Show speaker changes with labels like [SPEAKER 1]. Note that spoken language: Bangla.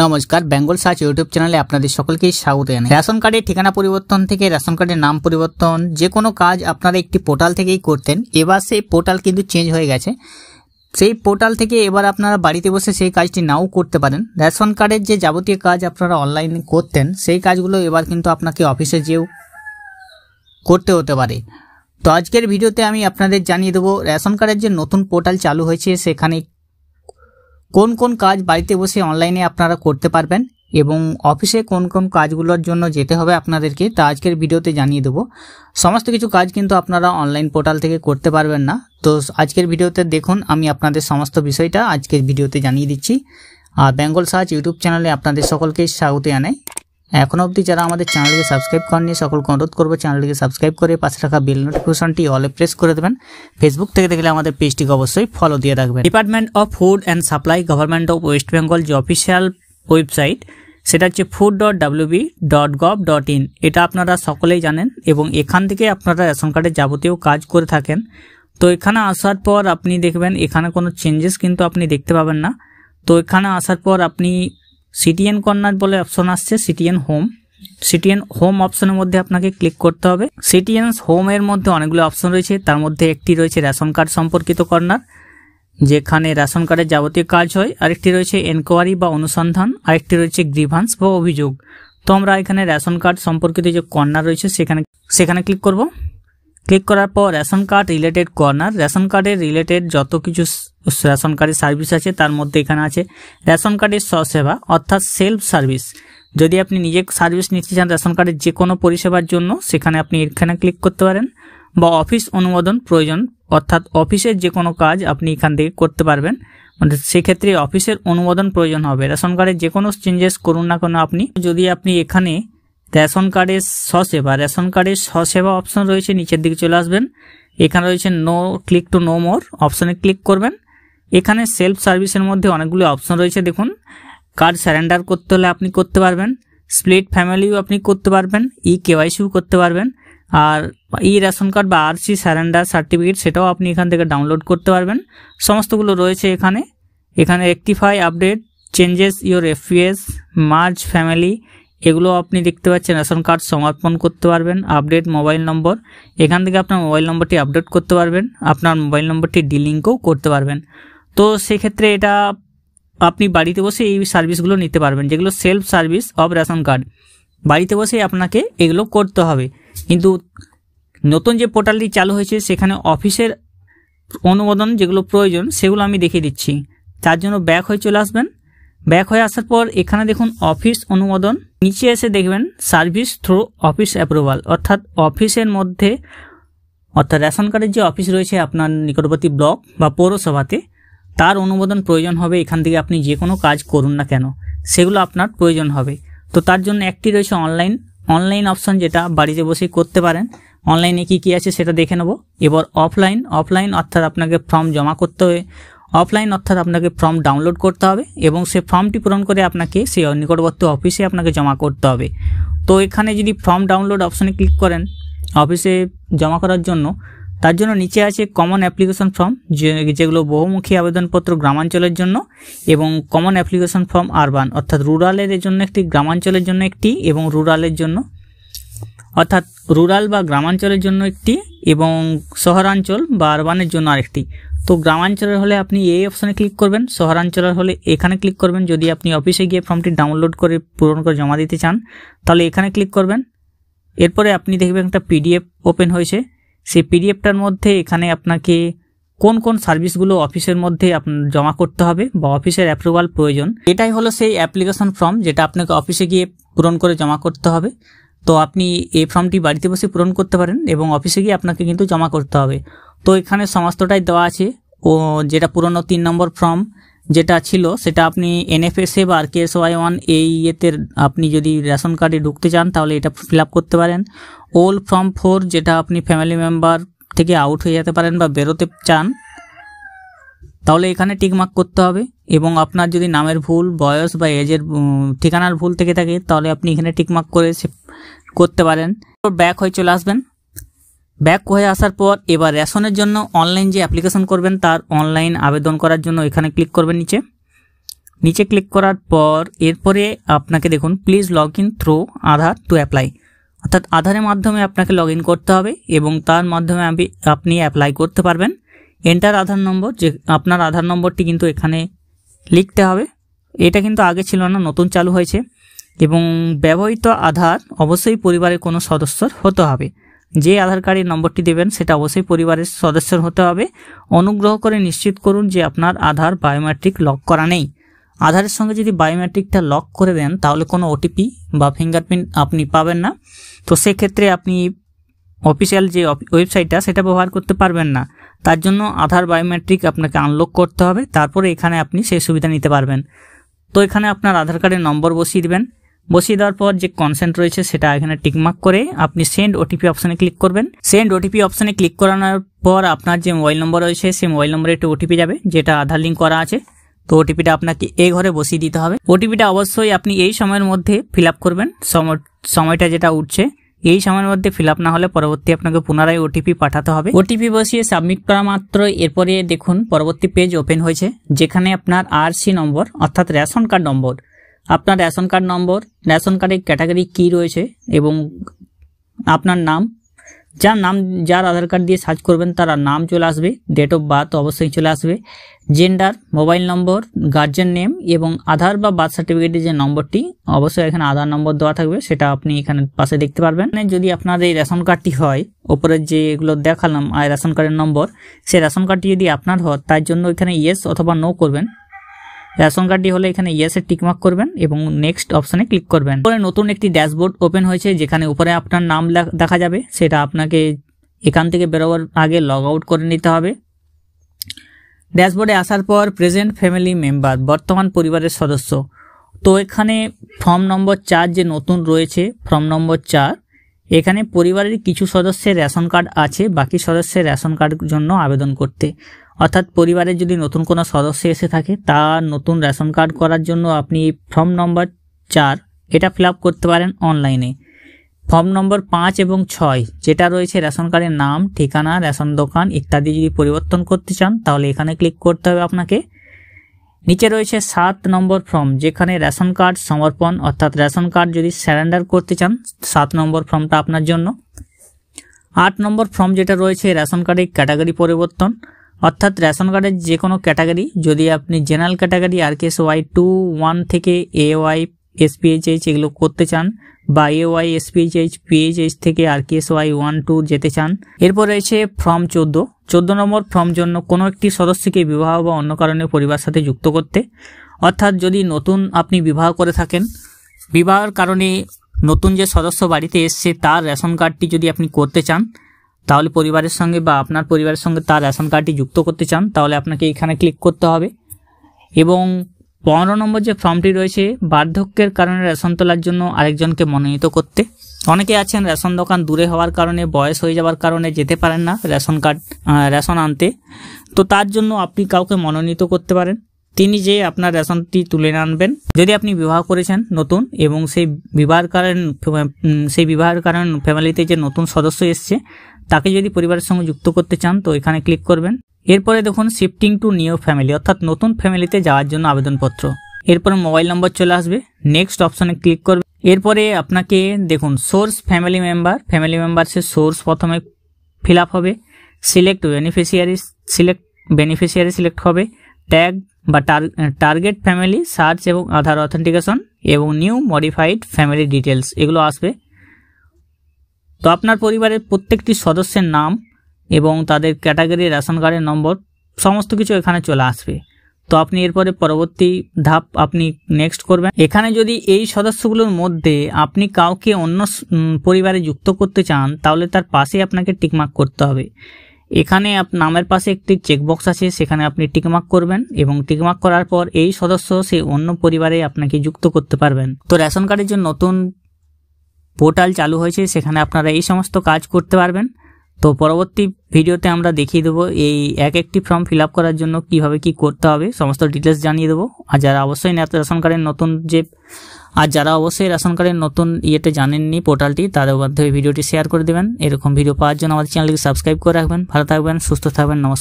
[SPEAKER 1] नमस्कार बेंगल सार्च यूट्यूब चैनले आपनादेर सकलके स्वागत जानाई। रेशन कार्डेर ठिकाना परिवर्तन थेके रेशन कार्डेर नाम परिवर्तन जे कोनो काज आपनारा एकटी पोर्टाल थेकेई करतेन, एबार सेई पोर्टाल किन्तु चेंज हये गेछे। सेई पोर्टाल थेके एबार आपनारा बाड़ीते बसे सेई काजटी नाও करते पारेन। रेशन कार्डेर जे जाबतीय काज आपनारा अनलाइने करतेन सेई काजगुलो एबार किन्तु आपनाके अफिसे जेও करते होते पारे। तो आजकेर भिडियोते आमि आपनादेर जानिये देब रेशन कार्डेर जे नतुन पोर्टाल चालू हयेछे सेखाने কোন কোন কাজ বাড়িতে বসে অনলাইনে আপনারা করতে পারবেন এবং অফিসে কোন কোন কাজগুলোর জন্য যেতে হবে আপনাদেরকে তা আজকের ভিডিওতে জানিয়ে দেব। সমস্ত কিছু কাজ কিন্তু আপনারা অনলাইন পোর্টাল থেকে করতে পারবেন না। তো আজকের ভিডিওতে দেখুন আমি আপনাদের সমস্ত বিষয়টা আজকের ভিডিওতে জানিয়ে দিচ্ছি। আর বেঙ্গল সার্চ ইউটিউব চ্যানেলে আপনাদের সকলকে স্বাগত জানাই। এখনো অবধি যারা আমাদের চ্যানেলকে সাবস্ক্রাইব করেননি সকলকে অনুরোধ করব চ্যানেলটিকে সাবস্ক্রাইব করে পাশে রাখা বেল নোটিফিকেশনটি অলে প্রেস করে দেবেন। ফেসবুক থেকে দেখলে আমাদের পেজটিকে অবশ্যই ফলো দিয়ে রাখবেন। Department of food and supply government of West Bengal যে অফিসিয়াল ওয়েবসাইট সেটা হচ্ছে food.wb.gov.in। এটা আপনারা সকলেই জানেন এবং এখান থেকে আপনারা রেশন কার্ডের যাবতীয় কাজ করে থাকেন। তো এখানে আসার পর আপনি দেখবেন এখানে কোনো চেঞ্জেস কিন্তু আপনি দেখতে পাবেন না। তো এখানে আসার পর আপনি সিটিএন কর্নার বলে অপশন আসছে, সিটিএন হোম অপশনের মধ্যে আপনাকে ক্লিক করতে হবে। সিটিএন হোমের মধ্যে অনেকগুলো অপশন রয়েছে, তার মধ্যে একটি রয়েছে রেশন কার্ড সম্পর্কিত কর্নার যেখানে রেশন কার্ডের যাবতীয় কাজ হয়, আরেকটি রয়েছে এনকোয়ারি বা অনুসন্ধান, আরেকটি রয়েছে গ্রিভান্স বা অভিযোগ। তো আমরা এখানে রেশন কার্ড সম্পর্কিত যে কর্নার রয়েছে সেখানে ক্লিক করব। ক্লিক করার পর ration card related corner, ration কার্ডের রিলেটেড যত কিছু রেশন কার্ডের সার্ভিস আছে তার মধ্যে এখানে আছে রেশন কার্ডের স্বসেবা অর্থাৎ সেলফ সার্ভিস। যদি আপনি নিজে সার্ভিস নিতে চান রেশন কার্ডের যে কোনো পরিষেবার জন্য সেখানে আপনি এখানে ক্লিক করতে পারেন, বা অফিস অনুমোদন প্রয়োজন অর্থাৎ অফিসের যে কোনো কাজ আপনি এখান থেকে করতে পারবেন, মানে সেক্ষেত্রে অফিসের অনুমোদন প্রয়োজন হবে। রেশন কার্ডের যে কোনো চেঞ্জেস করুন না কেন আপনি, যদি আপনি এখানে রেশন কার্ডের স্বসেবা অপশন রয়েছে নিচের দিকে চলে আসবেন, এখানে রয়েছে no click to no more অপশনে ক্লিক করবেন। এখানে সেলফ সার্ভিসের মধ্যে অনেকগুলো অপশন রয়েছে, দেখুন কার্ড স্যারেন্ডার করতে হলে আপনি করতে পারবেন, স্প্লিট ফ্যামিলিও আপনি করতে পারবেন, কেওয়াইসিও করতে পারবেন, আর রেশন কার্ড বা আরসি স্যারেন্ডার সার্টিফিকেট সেটাও আপনি এখান থেকে ডাউনলোড করতে পারবেন। সমস্তগুলো রয়েছে এখানে rectify update changes your FPS merge family এগুলো আপনি দেখতে পাচ্ছেন। রেশন কার্ড সমর্পণ করতে পারবেন, আপডেট মোবাইল নম্বর, এখান থেকে আপনার মোবাইল নম্বরটি আপডেট করতে পারবেন, আপনার মোবাইল নম্বরটি ডিলিঙ্কও করতে পারবেন। তো সেক্ষেত্রে এটা আপনি বাড়িতে বসে এই সার্ভিসগুলো নিতে পারবেন, যেগুলো self service of ration card. বাড়িতে বসে আপনাকে এগুলো করতে হবে। কিন্তু নতুন যে পোর্টালটি চালু হয়েছে সেখানে অফিসের অনুমোদন যেগুলো প্রয়োজন সেগুলো আমি দেখিয়ে দিচ্ছি। তার জন্য ব্যাক হয়ে চলে আসবেন। ব্যাক হয়ে আসার পর এখানে দেখুন অফিস অনুমোদন, নিচে এসে দেখবেন সার্ভিস থ্রু অফিস অ্যাপ্রুভাল অর্থাৎ অফিসের মধ্যে অর্থাৎ রেশন কার্ডের যে অফিস রয়েছে আপনার নিকটবর্তী ব্লক বা পৌরসভাতে তার অনুমোদন প্রয়োজন হবে। এখান থেকে আপনি যে কোনো কাজ করুন না কেন সেগুলো আপনার প্রয়োজন হবে। তো তার জন্য একটি রয়েছে অনলাইন অপশন যেটা বাড়িতে বসে করতে পারেন। অনলাইনে কি আছে সেটা দেখে নেব। এবার অফলাইন অর্থাৎ আপনাকে ফর্ম জমা করতে হবে, অফলাইন অর্থাৎ আপনাকে ফর্ম ডাউনলোড করতে হবে এবং সেই ফর্মটি পূরণ করে আপনাকে সেই নিকটবর্তী অফিসে আপনাকে জমা করতে হবে। তো এখানে যদি ফর্ম ডাউনলোড অপশনে ক্লিক করেন অফিসে জমা করার জন্য, তার জন্য নিচে আছে কমন অ্যাপ্লিকেশন ফর্ম যেগুলো বহুমুখী আবেদনপত্র গ্রামাঞ্চলের জন্য এবং কমন অ্যাপ্লিকেশন ফর্ম আরবান অর্থাৎ রুরালের জন্য একটি, গ্রামাঞ্চলের জন্য একটি এবং রুরালের জন্য অর্থাৎ রুরাল বা গ্রামাঞ্চলের জন্য একটি এবং শহরাঞ্চল বা আরবানের জন্য আরেকটি। তো গ্রামাঞ্চলের হলে আপনি এই অপশনে ক্লিক করবেন, শহরাঞ্চলের হলে এখানে ক্লিক করবেন। যদি আপনি অফিসে গিয়ে ফর্মটি ডাউনলোড করে পূরণ করে জমা দিতে চান তাহলে এখানে ক্লিক করবেন। এরপরে আপনি দেখবেন একটা পিডিএফ ওপেন হয়েছে, সেই পিডিএফটার মধ্যে এখানে আপনাকে কোন কোন সার্ভিসগুলো অফিসের মধ্যে জমা করতে হবে বা অফিসের অ্যাপ্রুভাল প্রয়োজন, এটাই হলো সেই অ্যাপ্লিকেশন ফর্ম যেটা আপনাকে অফিসে গিয়ে পূরণ করে জমা করতে হবে। তো আপনি এই ফর্মটি বাড়িতে বসে পূরণ করতে পারেন এবং অফিসে গিয়ে আপনাকে কিন্তু জমা করতে হবে। তো এখানে সমস্তটাই দেওয়া আছে। ও যেটা পুরনো 3 নম্বর ফর্ম যেটা ছিল সেটা আপনি এনএফএসএ বা RKSY1 এই ইয়েতে আপনি যদি রেশন কার্ডে ঢুকতে চান তাহলে এটা ফিল আপ করতে পারেন। ওল্ড ফর্ম 4 যেটা আপনি ফ্যামিলি মেম্বার থেকে আউট হয়ে যেতে পারেন বা বেরোতে চান তাহলে এখানে টিকমার্ক করতে হবে। এবং আপনার যদি নামের ভুল, বয়স বা এজের ঠিকানার ভুল থেকে থাকে তাহলে আপনি এখানে টিকমার্ক করে করতে পারেন। ব্যাক হয়ে চলে আসবেন। ব্যাক হয়ে আসার পর এবার রেশনের জন্য অনলাইন যে অ্যাপ্লিকেশন করবেন তার অনলাইন আবেদন করার জন্য এখানে ক্লিক করবেন নিচে। নিচে ক্লিক করার পর এরপরে আপনাকে দেখুন please log in through Aadhaar to apply, অর্থাৎ আধারের মাধ্যমে আপনাকে লগ ইন করতে হবে এবং তার মাধ্যমে আপনি অ্যাপ্লাই করতে পারবেন। এন্টার আধার নম্বর, যে আপনার আধার নম্বরটি কিন্তু এখানে লিখতে হবে। এটা কিন্তু আগে ছিল না, নতুন চালু হয়েছে। এবং ব্যবহৃত আধার অবশ্যই পরিবারের কোনো সদস্যর হতে হবে। যে আধার কার্ডের নম্বরটি দেবেন সেটা অবশ্যই পরিবারের সদস্যর হতে হবে। অনুগ্রহ করে নিশ্চিত করুন যে আপনার আধার বায়োমেট্রিক লক করা নেই। আধারের সঙ্গে যদি বায়োমেট্রিকটা লক করে দেন তাহলে কোনো ওটিপি বা ফিঙ্গারপ্রিন্ট আপনি পাবেন না। তো সেক্ষেত্রে আপনি অফিসিয়াল যে ওয়েবসাইটটা সেটা ব্যবহার করতে পারবেন না। তার জন্য আধার বায়োমেট্রিক আপনাকে আনলক করতে হবে, তারপরে এখানে আপনি সেই সুবিধা নিতে পারবেন। তো এখানে আপনার আধার কার্ডের নম্বর বসিয়ে দেবেন। বসিয়ে দেওয়ার পর যে কনসেন্ট রয়েছে সেটা এখানে টিকমার্ক করে আপনি সেন্ড ওটিপি অপশানে ক্লিক করবেন। সেন্ড ওটিপি অপশানে ক্লিক করানোর পর আপনার যে মোবাইল নম্বর রয়েছে সেই মোবাইল নম্বরে একটি ওটিপি যাবে, যেটা আধার লিঙ্ক করা আছে। তো ওটিপিটা আপনাকে এই ঘরে বসিয়ে দিতে হবে। ওটিপিটা অবশ্যই আপনি এই সময়ের মধ্যে ফিল আপ করবেন। সময়টা যেটা উঠছে এই সময়ের মধ্যে ফিল আপ না হলে পরবর্তী আপনাকে পুনরায় ওটিপি পাঠাতে হবে। ওটিপি বসিয়ে সাবমিট করা মাত্র এরপরে দেখুন পরবর্তী পেজ ওপেন হয়েছে, যেখানে আপনার আরসি নম্বর অর্থাৎ রেশন কার্ড নম্বর, আপনার রেশন কার্ড নম্বর, রেশন কার্ডের ক্যাটাগরি কী রয়েছে এবং আপনার নাম, যার আধার কার্ড দিয়ে সার্চ করবেন তার নাম চলে আসবে, ডেট অফ বার্থ অবশ্যই চলে আসবে, জেন্ডার, মোবাইল নম্বর, গার্জিয়ান নেম এবং আধার বা বার্থ সার্টিফিকেটের যে নম্বরটি অবশ্যই এখানে আধার নম্বর দেওয়া থাকবে, সেটা আপনি এখানে পাশে দেখতে পারবেন। যদি আপনার এই রেশন কার্ডটি হয়, ওপরে যেগুলো দেখালাম রেশন কার্ডের নম্বর, সেই রেশন কার্ডটি যদি আপনার হয় তার জন্য এখানে ইয়েস অথবা নো করবেন। রেশন কার্ডটি হলে এখানে ইয়েসের টিকমার্ক করবেন এবং নেক্সট অপশানে ক্লিক করবেন। পরে নতুন একটি ড্যাশবোর্ড ওপেন হয়েছে, যেখানে উপরে আপনার নাম দেখা যাবে। সেটা আপনাকে এখান থেকে বেরোবার আগে লগ আউট করে নিতে হবে। ড্যাশবোর্ডে আসার পর প্রেজেন্ট ফ্যামিলি মেম্বার, বর্তমান পরিবারের সদস্য। তো এখানে ফর্ম নম্বর 4 যে নতুন রয়েছে, ফর্ম নম্বর 4, এখানে পরিবারের কিছু সদস্যের রেশন কার্ড আছে, বাকি সদস্যের রেশন কার্ডের জন্য আবেদন করতে। অর্থাৎ পরিবারের যদি নতুন কোনো সদস্য এসে থাকে তার নতুন রেশন কার্ড করার জন্য আপনি ফর্ম নম্বর 4 এটা ফিল আপ করতে পারেন অনলাইনে। ফর্ম নম্বর 5 এবং 6 যেটা রয়েছে রেশন কার্ডের নাম, ঠিকানা, রেশন দোকান ইত্যাদি যদি পরিবর্তন করতে চান তাহলে এখানে ক্লিক করতে হবে আপনাকে। নিচে রয়েছে 7 নম্বর ফর্ম, যেখানে রেশন কার্ড সমর্পণ, অর্থাৎ রেশন কার্ড যদি স্যারেন্ডার করতে চান 7 নম্বর ফর্মটা আপনার জন্য। 8 নম্বর ফর্ম যেটা রয়েছে রেশন কার্ডের ক্যাটাগরি পরিবর্তন, অর্থাৎ রেশন কার্ডের যে কোনো ক্যাটাগরি, যদি আপনি জেনারেল ক্যাটাগরি RKSY 2, 1 থেকে AY, SPHH এগুলো করতে চান বা AY, SPHH, PHH থেকে RKSY 1, 2 যেতে চান। এরপর রয়েছে ফর্ম 14 নম্বর ফর্ম জন্য কোনো একটি সদস্যকে বিবাহ বা অন্য কারণে পরিবার সাথে যুক্ত করতে, অর্থাৎ যদি নতুন আপনি বিবাহ করে থাকেন, বিবাহের কারণে নতুন যে সদস্য বাড়িতে এসছে তার রেশন কার্ডটি যদি আপনি করতে চান তাহলে পরিবারের সঙ্গে বা আপনার পরিবারের সঙ্গে তার রেশন কার্ডটি যুক্ত করতে চান তাহলে আপনাকে এখানে ক্লিক করতে হবে। এবং 15 নম্বর যে ফর্মটি রয়েছে বার্ধক্যের কারণে রেশন তোলার জন্য আরেকজনকে মনোনীত করতে। অনেকে আছেন রেশন দোকান দূরে হওয়ার কারণে, বয়স হয়ে যাওয়ার কারণে যেতে পারেন না রেশন আনতে, তো তার জন্য আপনি কাউকে মনোনীত করতে পারেন, তিনি যে আপনার রেশনটি তুলে আনবেন। যদি আপনি বিবাহ করেছেন নতুন এবং সেই বিবাহের কারণে ফ্যামিলিতে যে নতুন সদস্য এসছে তাকে যদি পরিবারের সঙ্গে যুক্ত করতে চান তো এখানে ক্লিক করবেন। এরপরে দেখুন শিফটিং টু নিউ ফ্যামিলি, অর্থাৎ নতুন ফ্যামিলিতে যাওয়ার জন্য আবেদনপত্র। এরপরে মোবাইল নম্বর চলে আসবে, নেক্সট অপশনে ক্লিক করবে। এরপরে আপনাকে দেখুন সোর্স ফ্যামিলি মেম্বারসের সোর্স প্রথমে ফিল আপ হবে, সিলেক্ট বেনিফিশিয়ারি সিলেক্ট হবে, ট্যাগ বা টার্গেট ফ্যামিলি, সার্চ এবং আধার অথেন্টিকেশন এবং নিউ মডিফাইড ফ্যামিলি ডিটেলস এগুলো আসবে। তো আপনার পরিবারের প্রত্যেকটি সদস্যের নাম এবং তাদের ক্যাটাগরি, রেশন কার্ডের নম্বর সমস্ত কিছু এখানে চলে আসবে। তো আপনি এরপরে পরবর্তী ধাপ আপনি নেক্সট করবেন। এখানে যদি এই সদস্যগুলোর মধ্যে আপনি কাউকে অন্য পরিবারে যুক্ত করতে চান তাহলে তার পাশে আপনাকে টিকমার্ক করতে হবে। এখানে নামের পাশে একটি চেকবক্স আছে, সেখানে আপনি টিকমার্ক করবেন এবং টিকমার্ক করার পর এই সদস্য সে অন্য পরিবারে আপনাকে যুক্ত করতে পারবেন। তো রেশন কার্ডের জন্য নতুন পোর্টাল চালু হয়েছে, সেখানে আপনারা এই সমস্ত কাজ করতে পারবেন। তো পরবর্তী ভিডিওতে আমরা দেখিয়ে দেবো এই একটি ফর্ম ফিল আপ করার জন্য কিভাবে কি করতে হবে, সমস্ত ডিটেলস জানিয়ে দেবো। আর যারা অবশ্যই রেশন কার্ডের নতুন ইয়েতে জানেননি পোর্টালটি, তাদের মধ্যে ভিডিওটি শেয়ার করে দেবেন। এরকম ভিডিও পাওয়ার জন্য আমাদের চ্যানেলটিকে সাবস্ক্রাইব করে রাখবেন। ভালো থাকবেন, সুস্থ থাকবেন, নমস্কার।